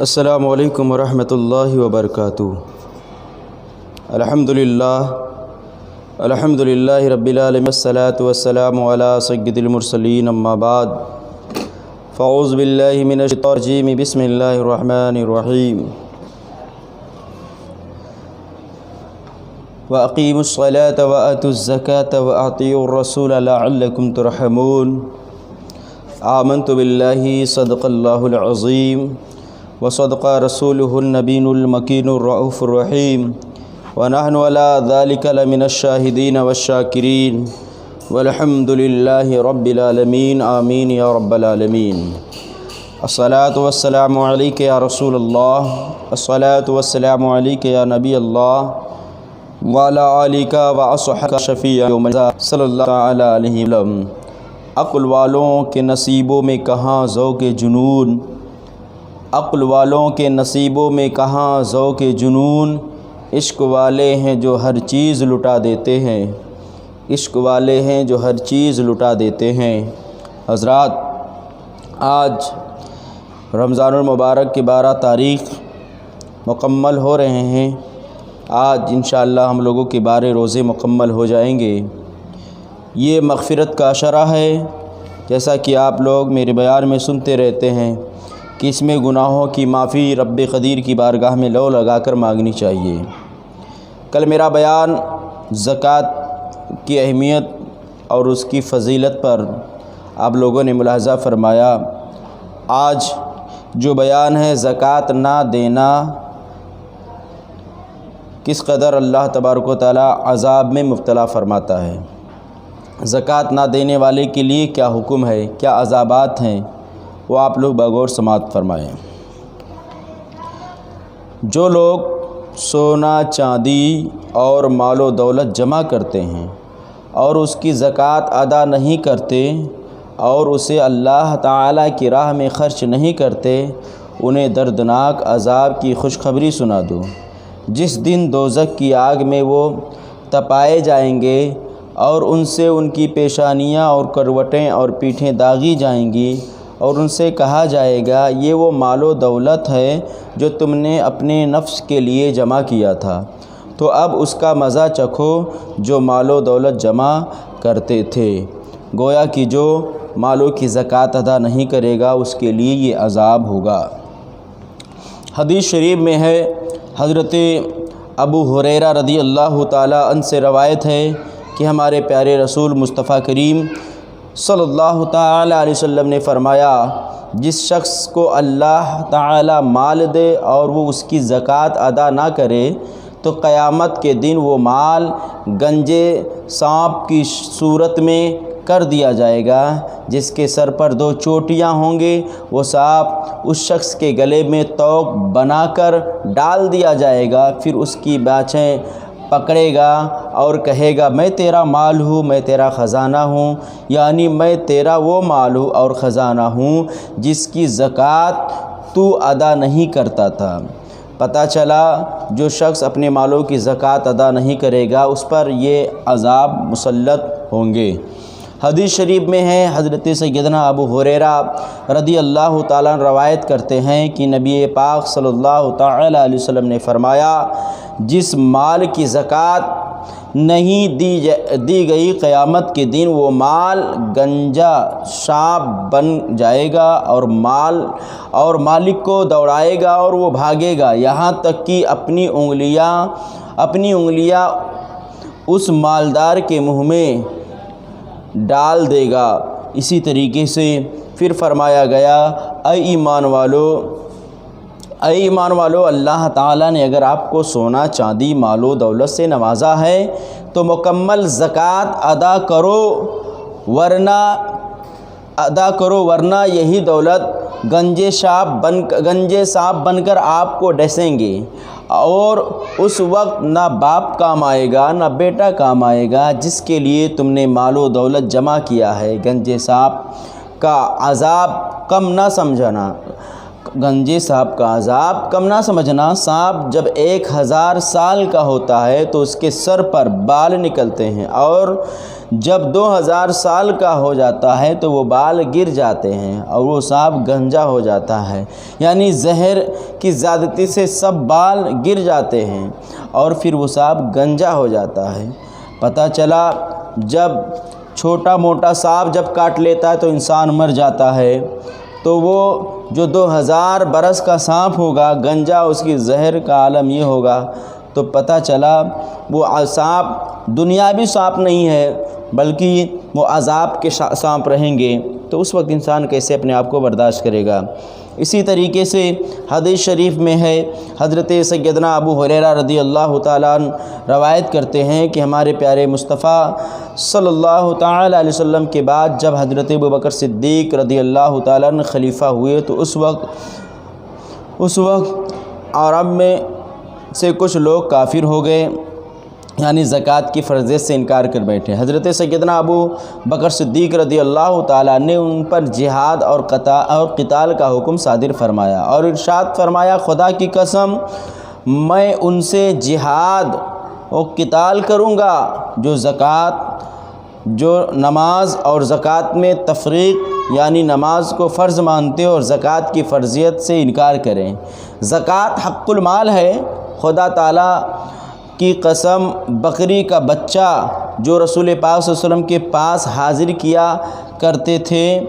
السلام علیکم ورحمۃ اللہ وبرکاتہ۔ الحمدللہ رب العالمین، والصلاة والسلام علی سید المرسلین، اما بعد فاعوذ باللہ من الشیطان الرجیم، بسم اللہ الرحمن الرحیم۔ وَأَقِيمُوا الصَّلَاةَ وَآتُوا الزَّكَاةَ وَأَطِيعُوا الرَّسُولَ لَعَلَّكُمْ تُرْحَمُونَ۔ آمنت باللہ صدق اللہ العظیم وصدق رسولہ النبی المکین الرؤوف الرحیم، ونحن علی ذلک لمن الشاہدین والشاکرین، والحمد للہ رب العالمین، آمین یا رب العالمین۔ الصلاۃ والسلام علیک یا رسول اللہ، الصلاۃ والسلام علیک یا نبی اللہ، وعلی آلک واصحابک شفیع یوم الجزاء، صلی اللہ علیہ وسلم۔ عقل والوں کے نصیبوں میں کہاں ذوق جنون، عقل والوں کے نصیبوں میں کہاں ذوق جنون، عشق والے ہیں جو ہر چیز لٹا دیتے ہیں، عشق والے ہیں جو ہر چیز لٹا دیتے ہیں۔ حضرات، آج رمضان المبارک کی 12 تاریخ مکمل ہو رہے ہیں۔ آج انشاءاللہ ہم لوگوں کے 12 روزے مکمل ہو جائیں گے۔ یہ مغفرت کا اشارہ ہے، جیسا کہ آپ لوگ میرے بیان میں سنتے رہتے ہیں کہ اس میں گناہوں کی معافی رب قدیر کی بارگاہ میں لو لگا کر مانگنی چاہیے۔ کل میرا بیان زکوٰۃ کی اہمیت اور اس کی فضیلت پر آپ لوگوں نے ملاحظہ فرمایا۔ آج جو بیان ہے زکوٰۃ نہ دینا کس قدر اللہ تبارک و تعالی عذاب میں مبتلا فرماتا ہے، زکوٰۃ نہ دینے والے کے لیے کیا حکم ہے، کیا عذابات ہیں، وہ آپ لوگ بغور سماعت فرمائیں۔ جو لوگ سونا چاندی اور مال و دولت جمع کرتے ہیں اور اس کی زکوٰۃ ادا نہیں کرتے اور اسے اللہ تعالیٰ کی راہ میں خرچ نہیں کرتے، انہیں دردناک عذاب کی خوشخبری سنا دو۔ جس دن دوزخ کی آگ میں وہ تپائے جائیں گے اور ان سے ان کی پیشانیاں اور کروٹیں اور پیٹھیں داغی جائیں گی، اور ان سے کہا جائے گا یہ وہ مال و دولت ہے جو تم نے اپنے نفس کے لیے جمع کیا تھا، تو اب اس کا مزہ چکھو جو مال و دولت جمع کرتے تھے۔ گویا کہ جو مالوں کی زکوٰۃ ادا نہیں کرے گا اس کے لیے یہ عذاب ہوگا۔ حدیث شریف میں ہے، حضرت ابو ہریرہ رضی اللہ تعالیٰ عنہ سے روایت ہے کہ ہمارے پیارے رسول مصطفیٰ کریم صلی اللہ تعالیٰ علیہ وسلم نے فرمایا، جس شخص کو اللہ تعالیٰ مال دے اور وہ اس کی زکوٰۃ ادا نہ کرے تو قیامت کے دن وہ مال گنجے سانپ کی صورت میں کر دیا جائے گا، جس کے سر پر 2 چوٹیاں ہوں گے۔ وہ سانپ اس شخص کے گلے میں توق بنا کر ڈال دیا جائے گا، پھر اس کی باچھیں پکڑے گا اور کہے گا میں تیرا مال ہوں، میں تیرا خزانہ ہوں، یعنی میں تیرا وہ مال ہوں اور خزانہ ہوں جس کی زکوٰۃ تو ادا نہیں کرتا تھا۔ پتہ چلا جو شخص اپنے مالوں کی زکوٰۃ ادا نہیں کرے گا اس پر یہ عذاب مسلط ہوں گے۔ حدیث شریف میں ہے، حضرت سیدنا ابو ہریرہ رضی اللہ تعالیٰ روایت کرتے ہیں کہ نبی پاک صلی اللہ تعالیٰ علیہ وسلم نے فرمایا، جس مال کی زکوٰۃ نہیں دی گئی قیامت کے دن وہ مال گنجا سانپ بن جائے گا اور مالک کو دوڑائے گا اور وہ بھاگے گا، یہاں تک کہ اپنی انگلیاں اس مالدار کے منہ میں ڈال دے گا۔ اسی طریقے سے پھر فرمایا گیا، اے ایمان والو، اللہ تعالیٰ نے اگر آپ کو سونا چاندی مال و دولت سے نوازا ہے تو مکمل زکوٰۃ ادا کرو، ورنہ یہی دولت گنجے سانپ بن کر آپ کو ڈسیں گے، اور اس وقت نہ باپ کام آئے گا نہ بیٹا کام آئے گا جس کے لیے تم نے مال و دولت جمع کیا ہے۔ گنجے سانپ کا عذاب کم نہ سمجھنا، سانپ جب 1000 سال کا ہوتا ہے تو اس کے سر پر بال نکلتے ہیں، اور جب 2000 سال کا ہو جاتا ہے تو وہ بال گر جاتے ہیں اور وہ سانپ گنجا ہو جاتا ہے، یعنی زہر کی زیادتی سے سب بال گر جاتے ہیں اور پھر وہ سانپ گنجا ہو جاتا ہے۔ پتہ چلا جب چھوٹا موٹا سانپ جب کاٹ لیتا ہے تو انسان مر جاتا ہے، تو وہ جو 2000 برس کا سانپ ہوگا گنجا، اس کی زہر کا عالم یہ ہوگا۔ تو پتہ چلا وہ سانپ دنیاوی سانپ نہیں ہے بلکہ وہ عذاب کے سانپ رہیں گے، تو اس وقت انسان کیسے اپنے آپ کو برداشت کرے گا؟ اسی طریقے سے حدیث شریف میں ہے، حضرت سیدنا ابو ہریرہ رضی اللہ تعالیٰ عنہ روایت کرتے ہیں کہ ہمارے پیارے مصطفیٰ صلی اللہ تعالیٰ علیہ وسلم کے بعد جب حضرت ابوبکر صدیق رضی اللہ تعالیٰ عنہ خلیفہ ہوئے تو اس وقت عرب میں سے کچھ لوگ کافر ہو گئے، یعنی زکوٰۃ کی فرضیت سے انکار کر بیٹھے۔ حضرت سیدنا ابو بکر صدیق رضی اللہ تعالیٰ نے ان پر جہاد اور قتال کا حکم صادر فرمایا اور ارشاد فرمایا، خدا کی قسم میں ان سے جہاد و قتال کروں گا جو نماز اور زکوٰۃ میں تفریق، یعنی نماز کو فرض مانتے اور زکوٰۃ کی فرضیت سے انکار کریں۔ زکوٰۃ حق المال ہے۔ خدا تعالیٰ کی قسم بکری کا بچہ جو رسول پاک صلی اللہ علیہ وسلم کے پاس حاضر کیا کرتے تھے،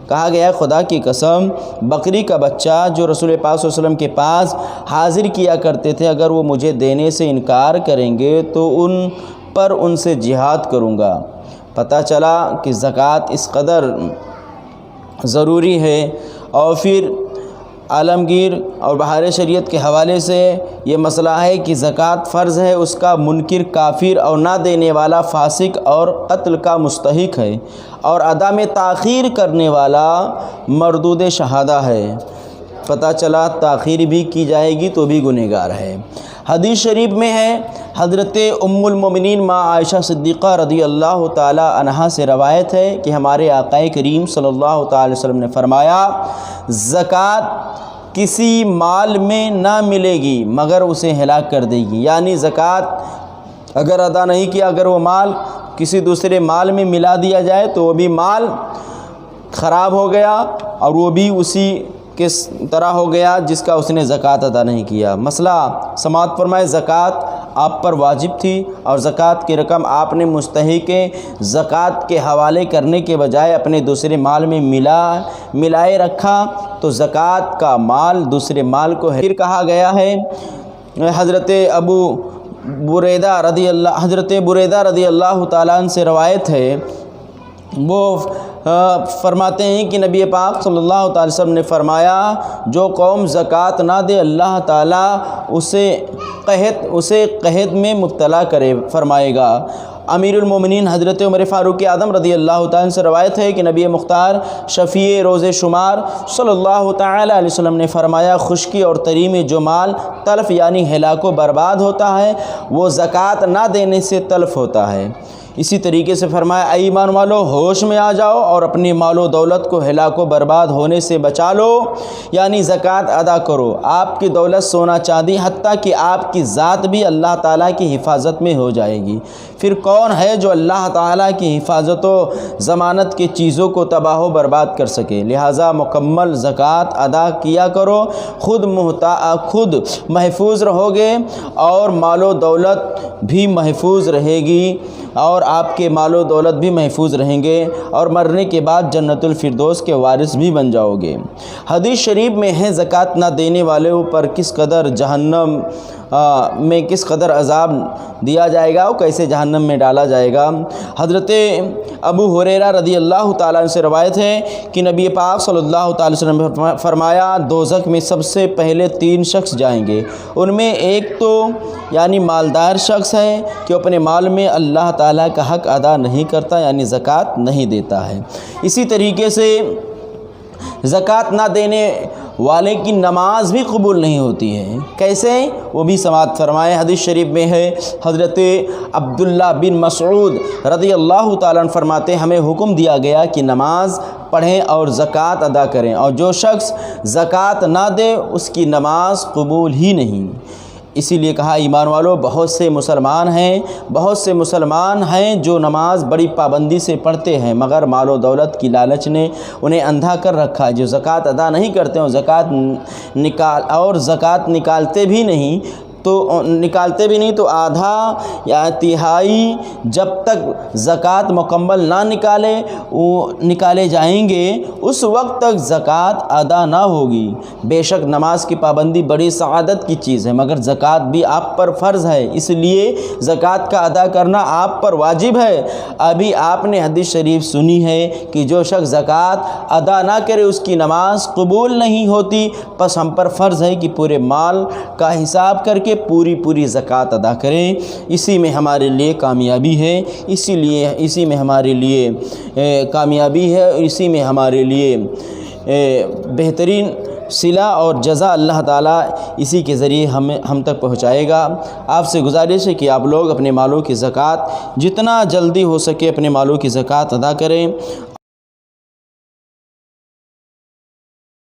کہا گیا ہے خدا کی قسم بکری کا بچہ جو رسول پاک صلی اللہ علیہ وسلم کے پاس حاضر کیا کرتے تھے، اگر وہ مجھے دینے سے انکار کریں گے تو ان سے جہاد کروں گا۔ پتہ چلا کہ زکوٰۃ اس قدر ضروری ہے۔ اور پھر عالمگیر اور بہار شریعت کے حوالے سے یہ مسئلہ ہے کہ زکوٰۃ فرض ہے، اس کا منکر کافر اور نہ دینے والا فاسق اور قتل کا مستحق ہے، اور ادا میں تاخیر کرنے والا مردود شہادہ ہے۔ پتہ چلا تاخیر بھی کی جائے گی تو بھی گنہگار ہے۔ حدیث شریف میں ہے، حضرت ام المومنین ماں عائشہ صدیقہ رضی اللہ تعالی عنہا سے روایت ہے کہ ہمارے آقا کریم صلی اللہ تعالی وسلم نے فرمایا، زکوٰۃ کسی مال میں نہ ملے گی مگر اسے ہلاک کر دے گی، یعنی زکوٰۃ اگر ادا نہیں کیا، اگر وہ مال کسی دوسرے مال میں ملا دیا جائے تو وہ بھی مال خراب ہو گیا اور وہ بھی اسی کس طرح ہو گیا جس کا اس نے زکوٰۃ ادا نہیں کیا۔ مسئلہ سماعت فرمائے، زکوٰۃ آپ پر واجب تھی اور زکوٰۃ کی رقم آپ نے مستحق زکوٰۃ کے حوالے کرنے کے بجائے اپنے دوسرے مال میں ملائے رکھا تو زکوٰۃ کا مال دوسرے مال کو پھر کہا گیا ہے۔ حضرت بریدہ رضی اللہ تعالیٰ عنہ سے روایت ہے، وہ فرماتے ہیں کہ نبی پاک صلی اللہ تعالی وسلم نے فرمایا، جو قوم زکوٰۃ نہ دے اللہ تعالیٰ اسے قحط میں مبتلا کرے فرمائے گا۔ امیر المومنین حضرت عمر فاروق اعظم رضی اللہ تعالیٰ عنہ سے روایت ہے کہ نبی مختار شفیع روز شمار صلی اللہ تعالی علیہ وسلم نے فرمایا، خشکی اور تری میں جو مال تلف یعنی ہلاک و برباد ہوتا ہے وہ زکوٰۃ نہ دینے سے تلف ہوتا ہے۔ اسی طریقے سے فرمایا، اے ایمان والو ہوش میں آ جاؤ اور اپنی مال و دولت کو ہلاک و برباد ہونے سے بچا لو، یعنی زکوٰۃ ادا کرو۔ آپ کی دولت سونا چاندی حتیٰ کہ آپ کی ذات بھی اللہ تعالیٰ کی حفاظت میں ہو جائے گی۔ پھر کون ہے جو اللہ تعالیٰ کی حفاظت و ضمانت کی چیزوں کو تباہ و برباد کر سکے؟ لہٰذا مکمل زکوٰۃ ادا کیا کرو، خود محفوظ رہو گے اور مال و دولت بھی محفوظ رہے گی اور آپ کے مال و دولت بھی محفوظ رہیں گے اور مرنے کے بعد جنت الفردوس کے وارث بھی بن جاؤ گے۔ حدیث شریف میں ہے، زکوٰۃ نہ دینے والوں پر کس قدر جہنم میں کس قدر عذاب دیا جائے گا اور کیسے جہنم میں ڈالا جائے گا۔ حضرت ابو ہریرہ رضی اللہ تعالیٰ عنہ سے روایت ہے کہ نبی پاک صلی اللہ تعالی وسلم نے فرمایا، دوزخ میں سب سے پہلے 3 شخص جائیں گے، ان میں ایک تو یعنی مالدار شخص ہے کہ اپنے مال میں اللہ تعالیٰ کا حق ادا نہیں کرتا، یعنی زکوٰۃ نہیں دیتا ہے۔ اسی طریقے سے زکوٰۃ نہ دینے والے کی نماز بھی قبول نہیں ہوتی ہے۔ کیسے؟ وہ بھی سماعت فرمائے۔ حدیث شریف میں ہے، حضرت عبداللہ بن مسعود رضی اللہ تعالیٰ عنہ فرماتے ہیں، ہمیں حکم دیا گیا کہ نماز پڑھیں اور زکوٰۃ ادا کریں، اور جو شخص زکوٰۃ نہ دے اس کی نماز قبول ہی نہیں۔ اسی لیے کہا ایمان والو بہت سے مسلمان ہیں جو نماز بڑی پابندی سے پڑھتے ہیں، مگر مال و دولت کی لالچ نے انہیں اندھا کر رکھا ہے۔ جو زکوٰۃ ادا نہیں کرتے اور زکوٰۃ نکالتے بھی نہیں تو آدھا یا تہائی جب تک زکوٰۃ مکمل نہ نکالے جائیں گے اس وقت تک زکوٰۃ ادا نہ ہوگی۔ بے شک نماز کی پابندی بڑی سعادت کی چیز ہے، مگر زکوٰۃ بھی آپ پر فرض ہے، اس لیے زکوٰۃ کا ادا کرنا آپ پر واجب ہے۔ ابھی آپ نے حدیث شریف سنی ہے کہ جو شخص زکوٰۃ ادا نہ کرے اس کی نماز قبول نہیں ہوتی، پس ہم پر فرض ہے کہ پورے مال کا حساب کر کے پوری زکوٰۃ ادا کریں۔ اسی میں ہمارے لیے کامیابی ہے، اسی میں ہمارے لیے کامیابی ہے، اسی میں ہمارے لیے بہترین صلہ اور جزا اللہ تعالیٰ اسی کے ذریعے ہم تک پہنچائے گا۔ آپ سے گزارش ہے کہ آپ لوگ اپنے مالوں کی زکوٰۃ جتنا جلدی ہو سکے اپنے مالوں کی زکوٰۃ ادا کریں۔